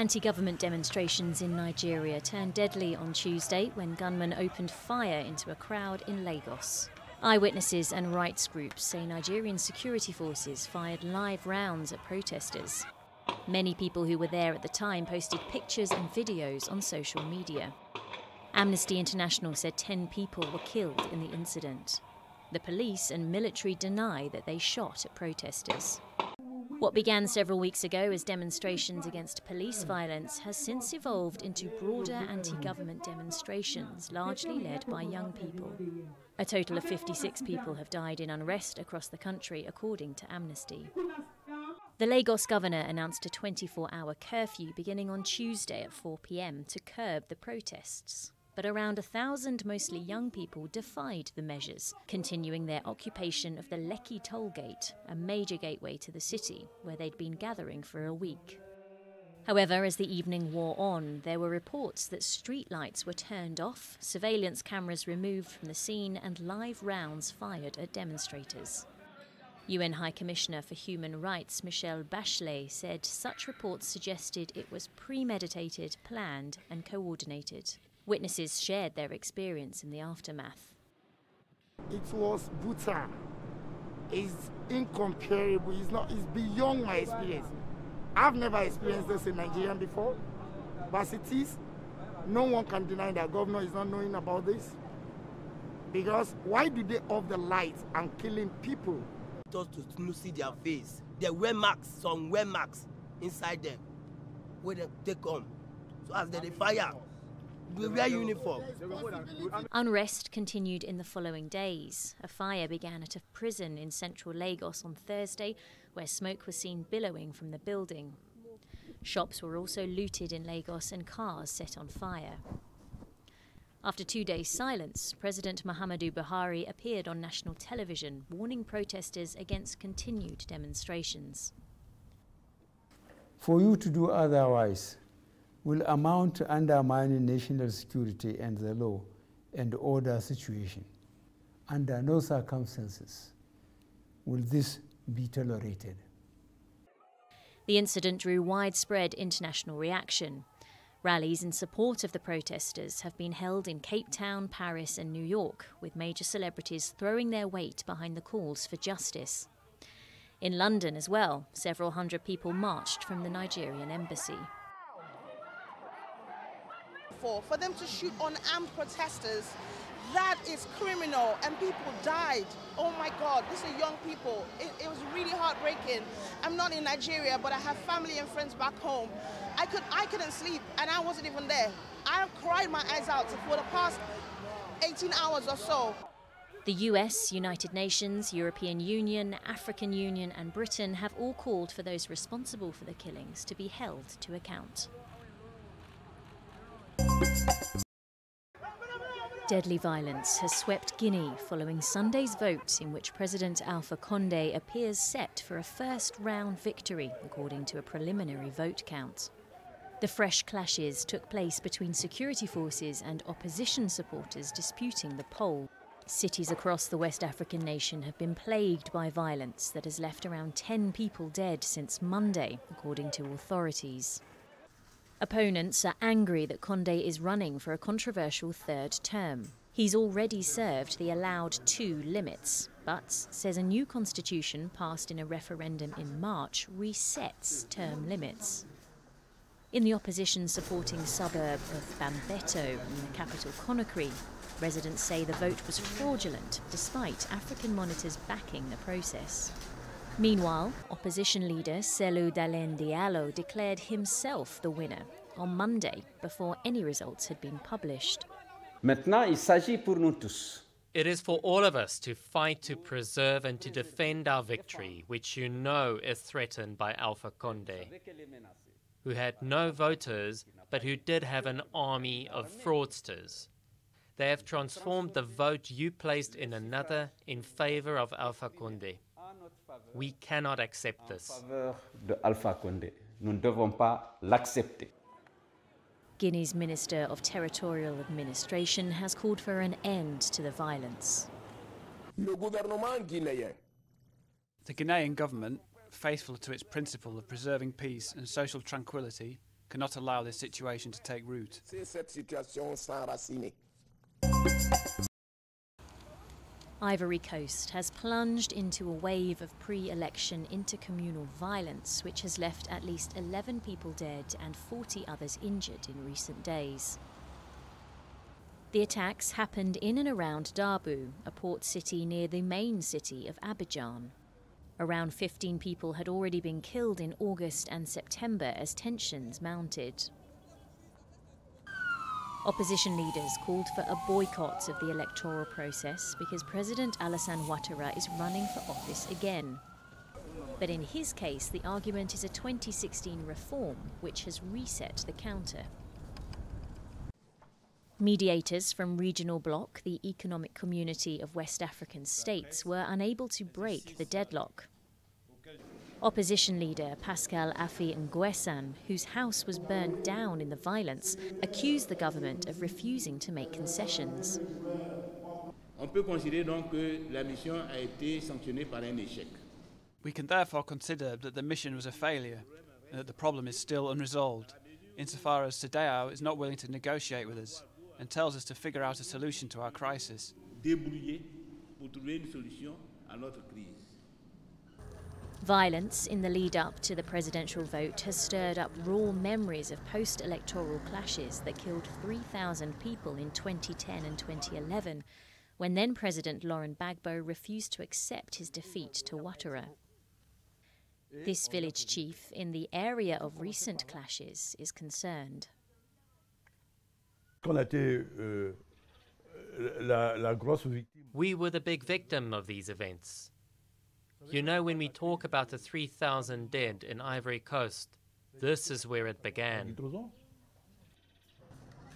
Anti-government demonstrations in Nigeria turned deadly on Tuesday when gunmen opened fire into a crowd in Lagos. Eyewitnesses and rights groups say Nigerian security forces fired live rounds at protesters. Many people who were there at the time posted pictures and videos on social media. Amnesty International said 10 people were killed in the incident. The police and military deny that they shot at protesters. What began several weeks ago as demonstrations against police violence has since evolved into broader anti-government demonstrations, largely led by young people. A total of 56 people have died in unrest across the country, according to Amnesty. The Lagos governor announced a 24-hour curfew beginning on Tuesday at 4 p.m. to curb the protests. But around 1,000 mostly young people defied the measures, continuing their occupation of the Lekki toll gate, a major gateway to the city, where they'd been gathering for a week. However, as the evening wore on, there were reports that streetlights were turned off, surveillance cameras removed from the scene, and live rounds fired at demonstrators. UN High Commissioner for Human Rights Michelle Bachelet said such reports suggested it was premeditated, planned and coordinated. Witnesses shared their experience in the aftermath. It was brutal. It's incomparable. It's beyond my experience. I've never experienced this in Nigeria before. But as it is, no one can deny that governor is not knowing about this. Because why do they off the lights and killing people? Just to see their face. They wear marks, some wear marks inside them. When they come. So as they fire, we wear uniform. Unrest continued in the following days. A fire began at a prison in central Lagos on Thursday, where smoke was seen billowing from the building. Shops were also looted in Lagos and cars set on fire. After 2 days' silence, President Muhammadu Buhari appeared on national television, warning protesters against continued demonstrations. For you to do otherwise will amount to undermining national security and the law and order situation. Under no circumstances will this be tolerated. The incident drew widespread international reaction. Rallies in support of the protesters have been held in Cape Town, Paris and New York, with major celebrities throwing their weight behind the calls for justice. In London as well, several hundred people marched from the Nigerian embassy. For them to shoot unarmed protesters, that is criminal, and people died. Oh my God, these are young people. It was really heartbreaking. I'm not in Nigeria, but I have family and friends back home. I couldn't sleep, and I wasn't even there. I cried my eyes out for the past 18 hours or so. The US, United Nations, European Union, African Union and Britain have all called for those responsible for the killings to be held to account. Deadly violence has swept Guinea following Sunday's vote in which President Alpha Conde appears set for a first-round victory, according to a preliminary vote count. The fresh clashes took place between security forces and opposition supporters disputing the poll. Cities across the West African nation have been plagued by violence that has left around 10 people dead since Monday, according to authorities. Opponents are angry that Conde is running for a controversial third term. He's already served the allowed 2 limits, but says a new constitution passed in a referendum in March resets term limits. In the opposition-supporting suburb of Bambeto in the capital Conakry, residents say the vote was fraudulent, despite African monitors backing the process. Meanwhile, opposition leader Cellou Dalein Diallo declared himself the winner on Monday before any results had been published. Maintenant, il s'agit pour nous tous. It is for all of us to fight to preserve and to defend our victory, which you know is threatened by Alpha Conde, who had no voters but who did have an army of fraudsters. They have transformed the vote you placed in another in favor of Alpha Conde. We cannot accept this. Nous ne devons pas l'accepter. Guinea's Minister of Territorial Administration has called for an end to the violence. The Guinean government, faithful to its principle of preserving peace and social tranquility, cannot allow this situation to take root. Ivory Coast has plunged into a wave of pre-election intercommunal violence, which has left at least 11 people dead and 40 others injured in recent days. The attacks happened in and around Darboux, a port city near the main city of Abidjan. Around 15 people had already been killed in August and September as tensions mounted. Opposition leaders called for a boycott of the electoral process because President Alassane Ouattara is running for office again. But in his case, the argument is a 2016 reform which has reset the counter. Mediators from regional bloc, the Economic Community of West African States, were unable to break the deadlock. Opposition leader Pascal Affi N'Guessan, whose house was burned down in the violence, accused the government of refusing to make concessions. We can therefore consider that the mission was a failure and that the problem is still unresolved, insofar as CEDEAO is not willing to negotiate with us and tells us to figure out a solution to our crisis. Violence in the lead-up to the presidential vote has stirred up raw memories of post-electoral clashes that killed 3,000 people in 2010 and 2011, when then-President Laurent Gbagbo refused to accept his defeat to Ouattara. This village chief in the area of recent clashes is concerned. We were the big victim of these events. You know, when we talk about the 3,000 dead in Ivory Coast, this is where it began.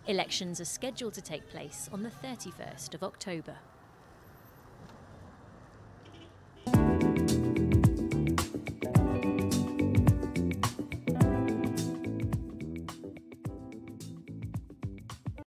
Elections are scheduled to take place on the 31st of October.